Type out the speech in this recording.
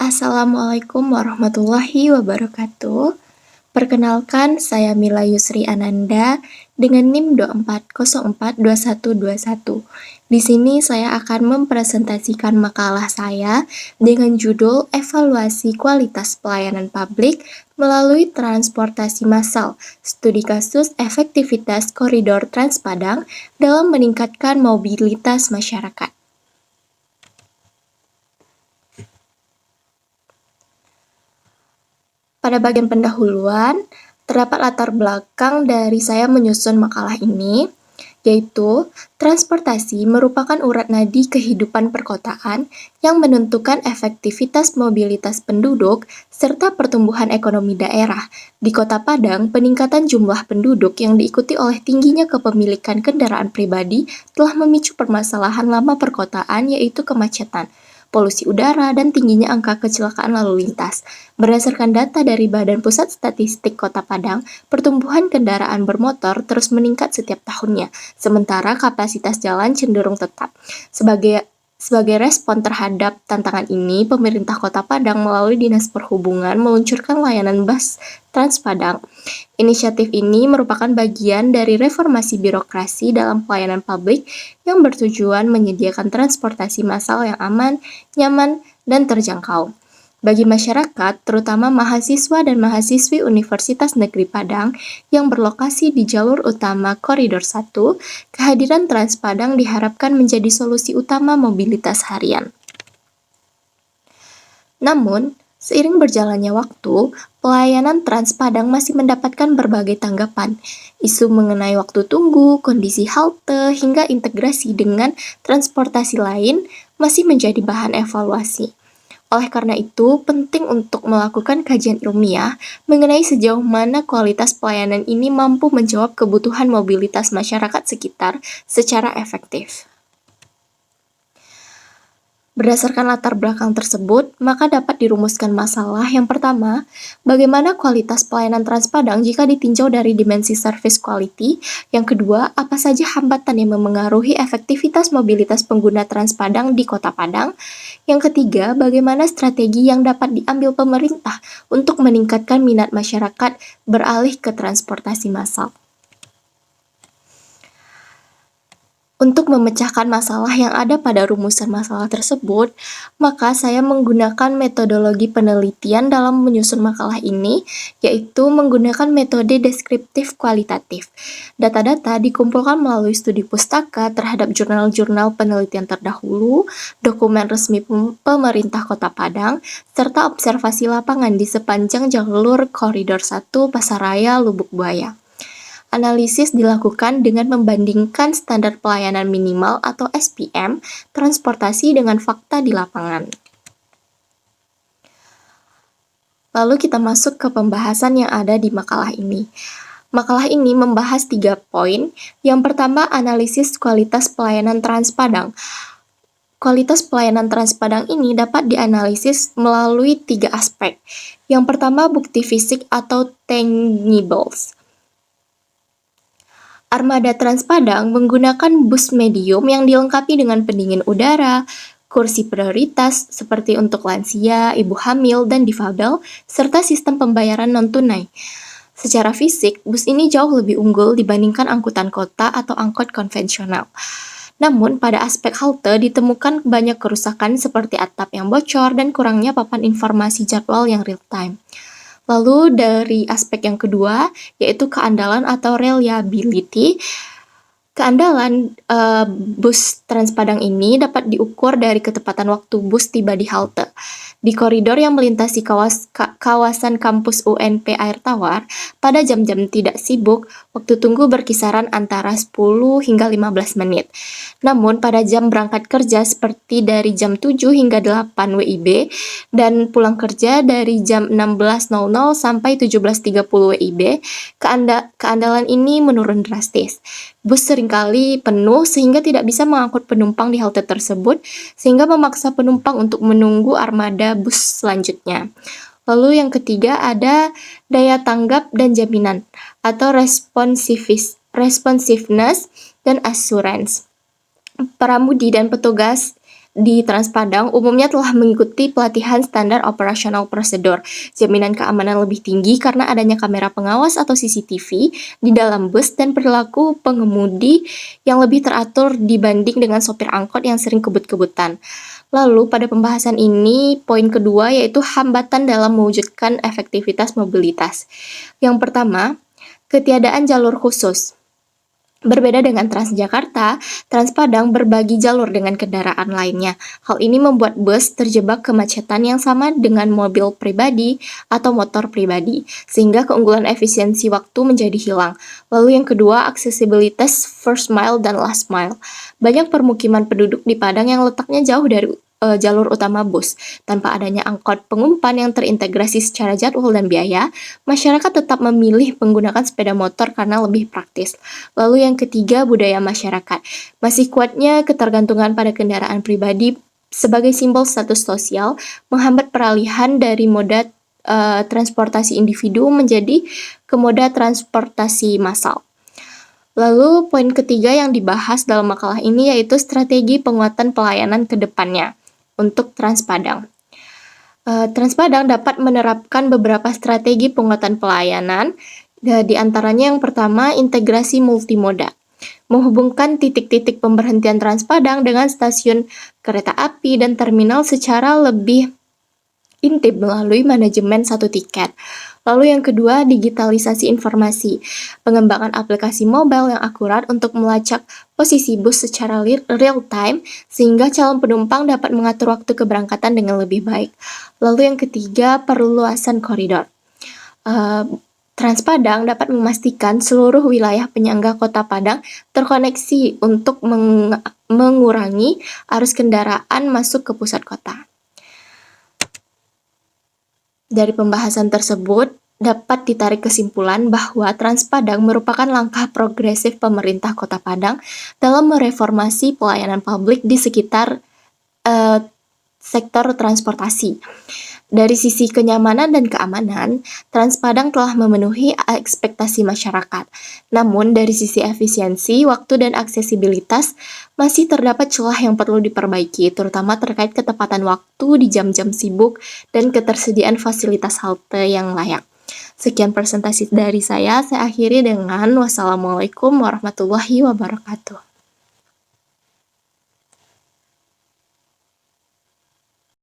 Assalamualaikum warahmatullahi wabarakatuh. Perkenalkan, saya Mila Yusri Ananda dengan NIM 24042121. Di sini saya akan mempresentasikan makalah saya dengan judul Evaluasi Kualitas Pelayanan Publik melalui Transportasi Massal, Studi Kasus Efektivitas Koridor Trans Padang dalam meningkatkan mobilitas masyarakat. Pada bagian pendahuluan, terdapat latar belakang dari saya menyusun makalah ini, yaitu transportasi merupakan urat nadi kehidupan perkotaan yang menentukan efektivitas mobilitas penduduk serta pertumbuhan ekonomi daerah. Di Kota Padang, peningkatan jumlah penduduk yang diikuti oleh tingginya kepemilikan kendaraan pribadi telah memicu permasalahan lama perkotaan, yaitu kemacetan, polusi udara, dan tingginya angka kecelakaan lalu lintas. Berdasarkan data dari Badan Pusat Statistik Kota Padang, pertumbuhan kendaraan bermotor terus meningkat setiap tahunnya, sementara kapasitas jalan cenderung tetap. Sebagai respon terhadap tantangan ini, pemerintah Kota Padang melalui Dinas Perhubungan meluncurkan layanan bus Trans Padang. Inisiatif ini merupakan bagian dari reformasi birokrasi dalam pelayanan publik yang bertujuan menyediakan transportasi massal yang aman, nyaman, dan terjangkau. Bagi masyarakat, terutama mahasiswa dan mahasiswi Universitas Negeri Padang yang berlokasi di jalur utama Koridor 1, kehadiran Trans Padang diharapkan menjadi solusi utama mobilitas harian. Namun, seiring berjalannya waktu, pelayanan Trans Padang masih mendapatkan berbagai tanggapan. Isu mengenai waktu tunggu, kondisi halte, hingga integrasi dengan transportasi lain masih menjadi bahan evaluasi. Oleh karena itu, penting untuk melakukan kajian ilmiah mengenai sejauh mana kualitas pelayanan ini mampu menjawab kebutuhan mobilitas masyarakat sekitar secara efektif. Berdasarkan latar belakang tersebut, maka dapat dirumuskan masalah yang pertama, bagaimana kualitas pelayanan Trans Padang jika ditinjau dari dimensi service quality. Yang kedua, apa saja hambatan yang memengaruhi efektivitas mobilitas pengguna Trans Padang di Kota Padang. Yang ketiga, bagaimana strategi yang dapat diambil pemerintah untuk meningkatkan minat masyarakat beralih ke transportasi massal. Untuk memecahkan masalah yang ada pada rumusan masalah tersebut, maka saya menggunakan metodologi penelitian dalam menyusun makalah ini, yaitu menggunakan metode deskriptif kualitatif. Data-data dikumpulkan melalui studi pustaka terhadap jurnal-jurnal penelitian terdahulu, dokumen resmi pemerintah Kota Padang, serta observasi lapangan di sepanjang jalur Koridor 1 Pasaraya Lubuk Buaya. Analisis dilakukan dengan membandingkan standar pelayanan minimal atau SPM transportasi dengan fakta di lapangan. Lalu kita masuk ke pembahasan yang ada di makalah ini. Makalah ini membahas 3 poin. Yang pertama, analisis kualitas pelayanan Trans Padang. Kualitas pelayanan Trans Padang ini dapat dianalisis melalui 3 aspek. Yang pertama, bukti fisik atau tangibles. Armada Trans Padang menggunakan bus medium yang dilengkapi dengan pendingin udara, kursi prioritas seperti untuk lansia, ibu hamil, dan difabel, serta sistem pembayaran non-tunai. Secara fisik, bus ini jauh lebih unggul dibandingkan angkutan kota atau angkot konvensional. Namun, pada aspek halte ditemukan banyak kerusakan seperti atap yang bocor dan kurangnya papan informasi jadwal yang real-time. Lalu dari aspek yang kedua, yaitu keandalan atau reliability. Keandalan bus Trans Padang ini dapat diukur dari ketepatan waktu bus tiba di halte. Di koridor yang melintasi kawasan kampus UNP Air Tawar, pada jam-jam tidak sibuk, waktu tunggu berkisaran antara 10 hingga 15 menit. Namun pada jam berangkat kerja seperti dari jam 7 hingga 8 WIB dan pulang kerja dari jam 16.00 sampai 17.30 WIB, keandalan ini menurun drastis. Bus seringkali penuh sehingga tidak bisa mengangkut penumpang di halte tersebut, sehingga memaksa penumpang untuk menunggu armada bus selanjutnya. Lalu yang ketiga ada daya tanggap dan jaminan atau responsiveness dan assurance. Pramudi dan petugas di Trans Padang umumnya telah mengikuti pelatihan standar operasional prosedur, jaminan keamanan lebih tinggi karena adanya kamera pengawas atau CCTV di dalam bus dan perilaku pengemudi yang lebih teratur dibanding dengan sopir angkot yang sering kebut-kebutan. Lalu pada pembahasan ini, poin kedua yaitu hambatan dalam mewujudkan efektivitas mobilitas. Yang pertama, ketiadaan jalur khusus. Berbeda dengan Transjakarta, Trans Padang berbagi jalur dengan kendaraan lainnya. Hal ini membuat bus terjebak kemacetan yang sama dengan mobil pribadi atau motor pribadi, sehingga keunggulan efisiensi waktu menjadi hilang. Lalu yang kedua, aksesibilitas first mile dan last mile. Banyak permukiman penduduk di Padang yang letaknya jauh dari jalur utama bus. Tanpa adanya angkot pengumpan yang terintegrasi secara jadwal dan biaya, masyarakat tetap memilih menggunakan sepeda motor karena lebih praktis. Lalu yang ketiga, budaya masyarakat. Masih kuatnya ketergantungan pada kendaraan pribadi sebagai simbol status sosial menghambat peralihan dari moda transportasi individu menjadi ke moda transportasi massal. Lalu poin ketiga yang dibahas dalam makalah ini yaitu strategi penguatan pelayanan ke depannya untuk Trans Padang. Trans Padang dapat menerapkan beberapa strategi penguatan pelayanan, di antaranya yang pertama integrasi multimoda. Menghubungkan titik-titik pemberhentian Trans Padang dengan stasiun kereta api dan terminal secara lebih intim melalui manajemen satu tiket. Lalu yang kedua, digitalisasi informasi. Pengembangan aplikasi mobile yang akurat untuk melacak posisi bus secara real time sehingga calon penumpang dapat mengatur waktu keberangkatan dengan lebih baik. Lalu yang ketiga, perluasan koridor. Trans Padang dapat memastikan seluruh wilayah penyangga Kota Padang terkoneksi untuk mengurangi arus kendaraan masuk ke pusat kota. Dari pembahasan tersebut, dapat ditarik kesimpulan bahwa Trans Padang merupakan langkah progresif pemerintah Kota Padang dalam mereformasi pelayanan publik di sekitar sektor transportasi. Dari sisi kenyamanan dan keamanan, Trans Padang telah memenuhi ekspektasi masyarakat. Namun, dari sisi efisiensi, waktu, dan aksesibilitas, masih terdapat celah yang perlu diperbaiki, terutama terkait ketepatan waktu di jam-jam sibuk dan ketersediaan fasilitas halte yang layak. Sekian presentasi dari saya akhiri dengan wassalamualaikum warahmatullahi wabarakatuh.